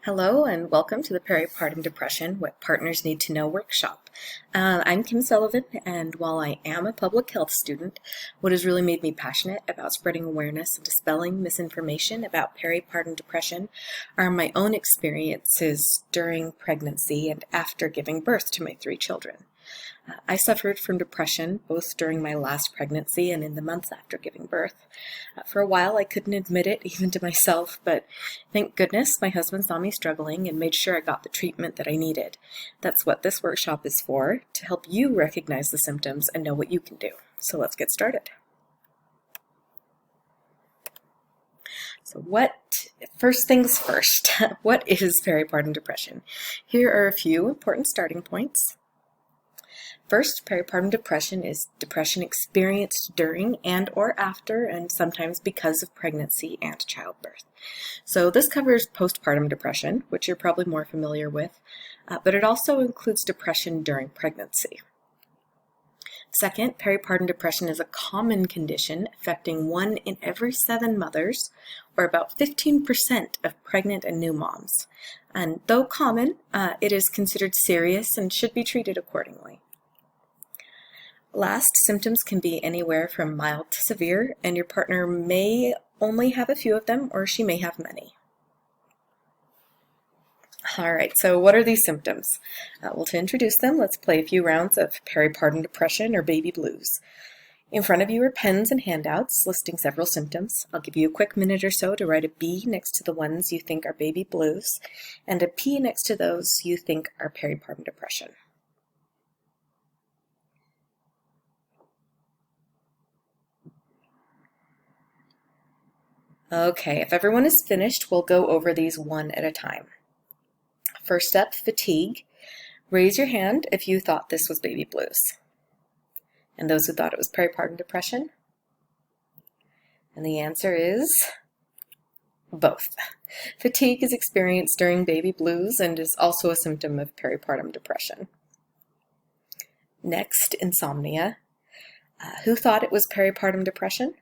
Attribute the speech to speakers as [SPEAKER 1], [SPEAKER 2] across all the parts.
[SPEAKER 1] Hello and welcome to the Peripartum Depression, What Partners Need to Know workshop. I'm Kim Sullivan, and while I am a public health student, what has really made me passionate about spreading awareness and dispelling misinformation about peripartum depression are my own experiences during pregnancy and after giving birth to my 3 children. I suffered from depression both during my last pregnancy and in the months after giving birth. For a while, I couldn't admit it even to myself, but thank goodness my husband saw me struggling and made sure I got the treatment that I needed. That's what this workshop is for, to help you recognize the symptoms and know what you can do. So let's get started. So first things first, what is peripartum depression? Here are a few important starting points. First, peripartum depression is depression experienced during and or after, and sometimes because of pregnancy and childbirth. So this covers postpartum depression, which you're probably more familiar with, but it also includes depression during pregnancy. Second, peripartum depression is a common condition affecting 1 in every 7 mothers, or about 15% of pregnant and new moms. And though common, it is considered serious and should be treated accordingly. Last, symptoms can be anywhere from mild to severe, and your partner may only have a few of them, or she may have many. All right, so what are these symptoms? Well, to introduce them, let's play a few rounds of peripartum depression or baby blues. In front of you are pens and handouts listing several symptoms. I'll give you a quick minute or so to write a B next to the ones you think are baby blues, and a P next to those you think are peripartum depression. Okay, if everyone is finished, we'll go over these one at a time. First up, fatigue. Raise your hand if you thought this was baby blues. And those who thought it was peripartum depression? And the answer is both. Fatigue is experienced during baby blues and is also a symptom of peripartum depression. Next, insomnia. Who thought it was peripartum depression?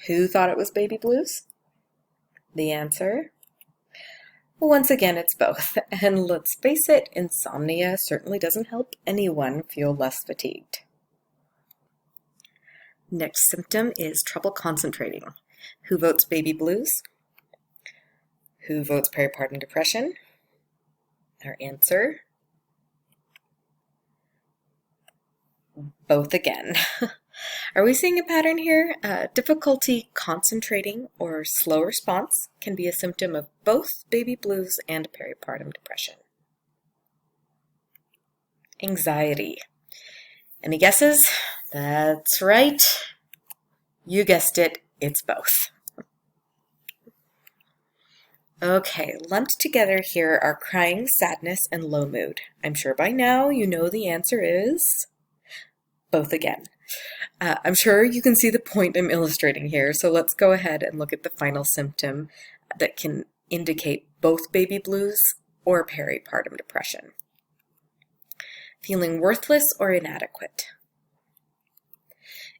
[SPEAKER 1] Who thought it was baby blues? The answer? Once again, it's both. And let's face it, insomnia certainly doesn't help anyone feel less fatigued. Next symptom is trouble concentrating. Who votes baby blues? Who votes peripartum depression? Our answer? Both again. Are we seeing a pattern here? Difficulty concentrating or slow response can be a symptom of both baby blues and peripartum depression. Anxiety. Any guesses? That's right. You guessed it, it's both. Okay, lumped together here are crying, sadness, and low mood. I'm sure by now you know the answer is both again. I'm sure you can see the point I'm illustrating here, so let's go ahead and look at the final symptom that can indicate both baby blues or peripartum depression. Feeling worthless or inadequate.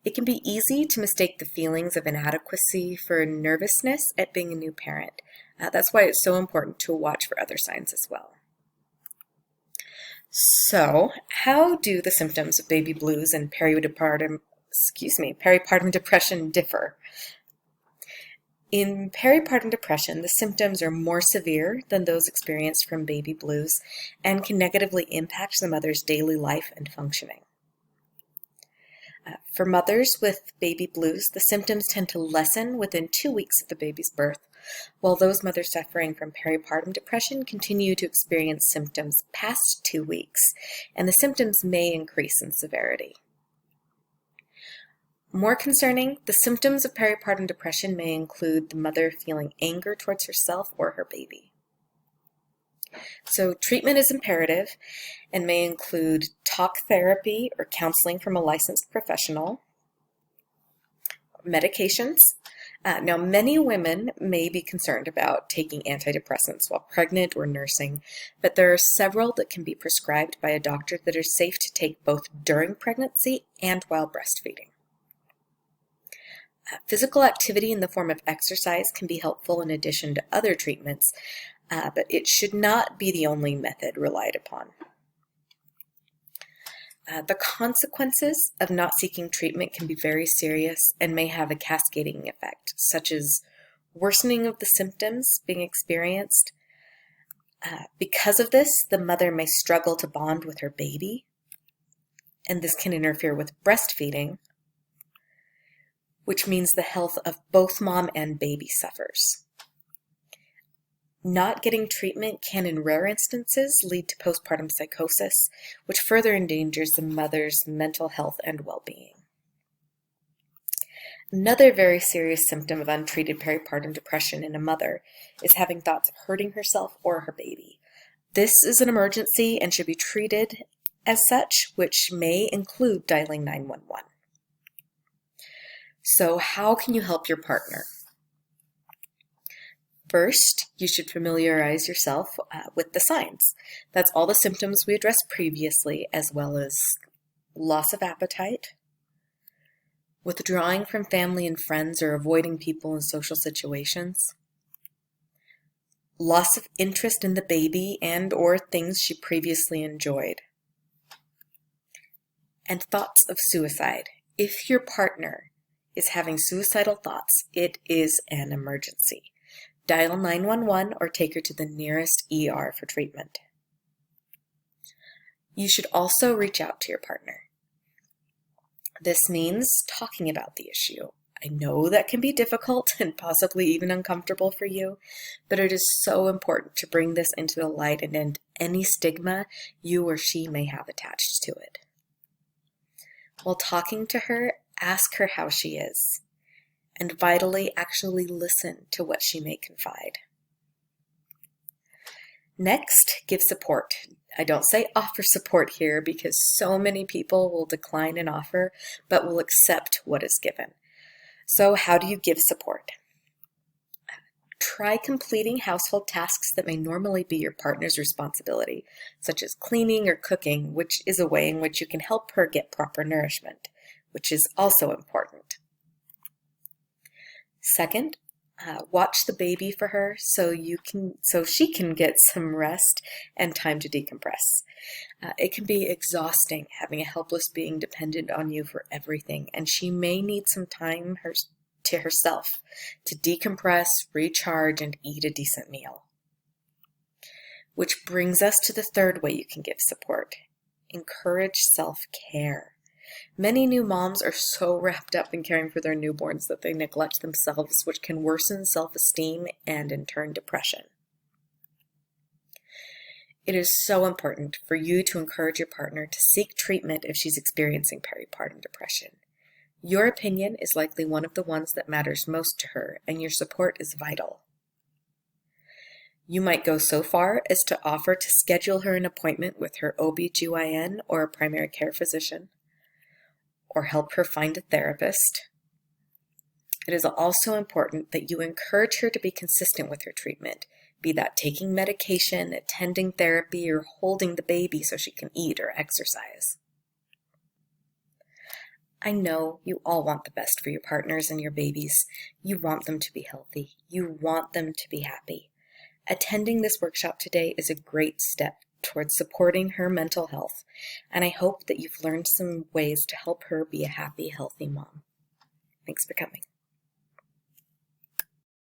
[SPEAKER 1] It can be easy to mistake the feelings of inadequacy for nervousness at being a new parent. That's why it's so important to watch for other signs as well. So, how do the symptoms of baby blues and peripartum depression differ? In peripartum depression, the symptoms are more severe than those experienced from baby blues and can negatively impact the mother's daily life and functioning. For mothers with baby blues, the symptoms tend to lessen within 2 weeks of the baby's birth, while those mothers suffering from peripartum depression continue to experience symptoms past 2 weeks, and the symptoms may increase in severity. More concerning, the symptoms of peripartum depression may include the mother feeling anger towards herself or her baby. So treatment is imperative and may include talk therapy or counseling from a licensed professional, medications. Now, many women may be concerned about taking antidepressants while pregnant or nursing, but there are several that can be prescribed by a doctor that are safe to take both during pregnancy and while breastfeeding. Physical activity in the form of exercise can be helpful in addition to other treatments, but it should not be the only method relied upon. The consequences of not seeking treatment can be very serious and may have a cascading effect, such as worsening of the symptoms being experienced. Because of this, the mother may struggle to bond with her baby, and this can interfere with breastfeeding, which means the health of both mom and baby suffers. Not getting treatment can, in rare instances, lead to postpartum psychosis, which further endangers the mother's mental health and well-being. Another very serious symptom of untreated peripartum depression in a mother is having thoughts of hurting herself or her baby. This is an emergency and should be treated as such, which may include dialing 911. So how can you help your partner? First, you should familiarize yourself with the signs. That's all the symptoms we addressed previously, as well as loss of appetite, withdrawing from family and friends or avoiding people in social situations, loss of interest in the baby and or things she previously enjoyed, and thoughts of suicide. If your partner is having suicidal thoughts, it is an emergency. Dial 911 or take her to the nearest ER for treatment. You should also reach out to your partner. This means talking about the issue. I know that can be difficult and possibly even uncomfortable for you, but it is so important to bring this into the light and end any stigma you or she may have attached to it. While talking to her, ask her how she is, and vitally actually listen to what she may confide. Next, give support. I don't say offer support here because so many people will decline an offer, but will accept what is given. So how do you give support? Try completing household tasks that may normally be your partner's responsibility, such as cleaning or cooking, which is a way in which you can help her get proper nourishment, which is also important. Second, watch the baby for her so she can get some rest and time to decompress. It can be exhausting having a helpless being dependent on you for everything, and she may need some time to herself to decompress, recharge, and eat a decent meal. Which brings us to the third way you can give support. Encourage self-care. Many new moms are so wrapped up in caring for their newborns that they neglect themselves, which can worsen self-esteem and, in turn, depression. It is so important for you to encourage your partner to seek treatment if she's experiencing peripartum depression. Your opinion is likely one of the ones that matters most to her, and your support is vital. You might go so far as to offer to schedule her an appointment with her OB/GYN or a primary care physician, or help her find a therapist. It is also important that you encourage her to be consistent with her treatment, be that taking medication, attending therapy, or holding the baby so she can eat or exercise. I know you all want the best for your partners and your babies. You want them to be healthy. You want them to be happy. Attending this workshop today is a great step towards supporting her mental health, and I hope that you've learned some ways to help her be a happy, healthy mom. Thanks for coming.